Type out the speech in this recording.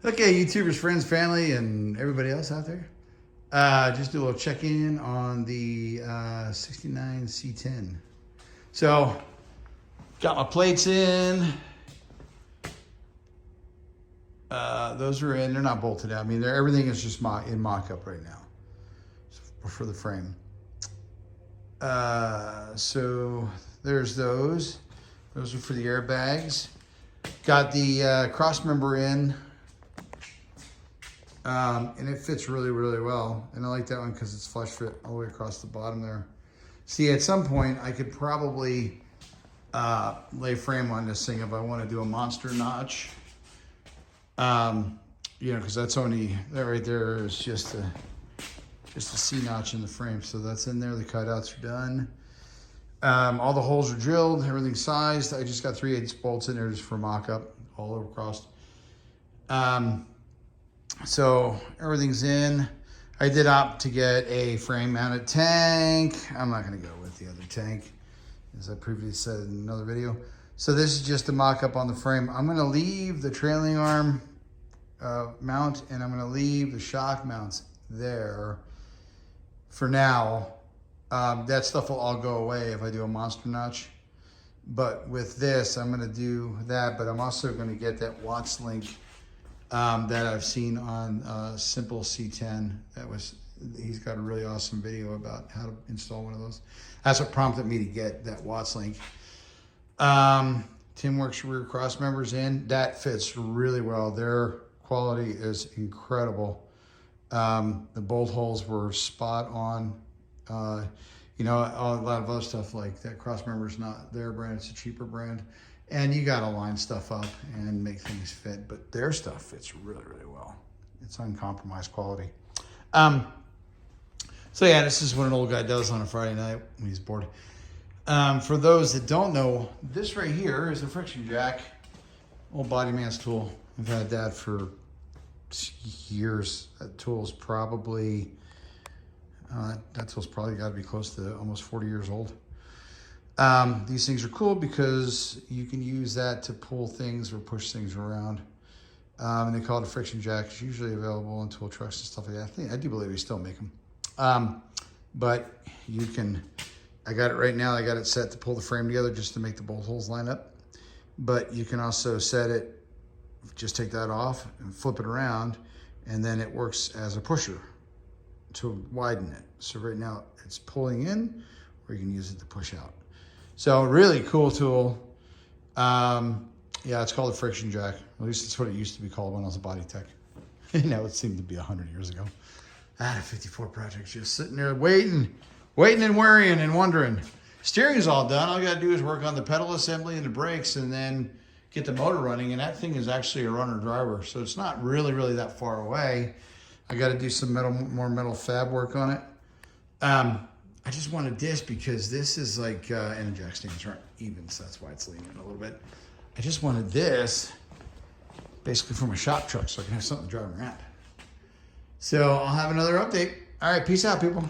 Okay, YouTubers, friends, family, and everybody else out there. Just do a little check-in on the 69 C10. So, got my plates in. Those are in. They're not bolted out. I mean, everything is just in mock-up right now for the frame. So, there's those. Those are for the airbags. Got the cross member in. And it fits really, really well. And I like that one because it's flush fit all the way across the bottom there. See, at some point, I could probably lay frame on this thing if I want to do a monster notch. You know, because that's only, that right there is just a C notch in the frame. So that's in there. The cutouts are done. All the holes are drilled. Everything's sized. I just got 3/8 bolts in there just for mock-up all over across. So everything's in. I did opt to get a frame mounted tank. I'm not going to go with the other tank, as I previously said in another video. So this is just a mock-up on the frame. I'm going to leave the trailing arm mount, and I'm going to leave the shock mounts there for now. That stuff will all go away if I do a monster notch. But with this, I'm going to do that, but I'm also going to get that Watts link that I've seen on Simple C10. He's got a really awesome video about how to install one of those. That's what prompted me to get that Watts link. Timworks rear cross members in. That fits really well. Their quality is incredible. The bolt holes were spot on. You know, a lot of other stuff like that cross member is not their brand, it's a cheaper brand. And you got to line stuff up and make things fit, but their stuff fits really, really well. It's uncompromised quality. So yeah, this is what an old guy does on a Friday night when he's bored. For those that don't know, this right here is a friction jack, old Body Man's tool. I've had that for years. That tool's probably, that tool's probably got to be close to almost 40 years old. These things are cool because you can use that to pull things or push things around. And they call it a friction jack. It's usually available in tool trucks and stuff like that. I do believe they still make them. But you can, I got it right now. I got it set to pull the frame together just to make the bolt holes line up. But you can also set it, just take that off and flip it around, and then it works as a pusher to widen it. So right now it's pulling in, or you can use it to push out. So really cool tool. Yeah, it's called a friction jack. At least that's what it used to be called when I was a body tech. Now it seemed to be 100 years ago. I had a 54 project just sitting there waiting and worrying and wondering. Steering's all done. All I gotta do is work on the pedal assembly and the brakes and then get the motor running. And that thing is actually a runner driver. So it's not really, really that far away. I gotta do some more metal fab work on it. I just wanted this because this is like, and the jack stands aren't even, so that's why it's leaning a little bit. I just wanted this basically for my shop truck so I can have something to drive around. So I'll have another update. All right, peace out, people.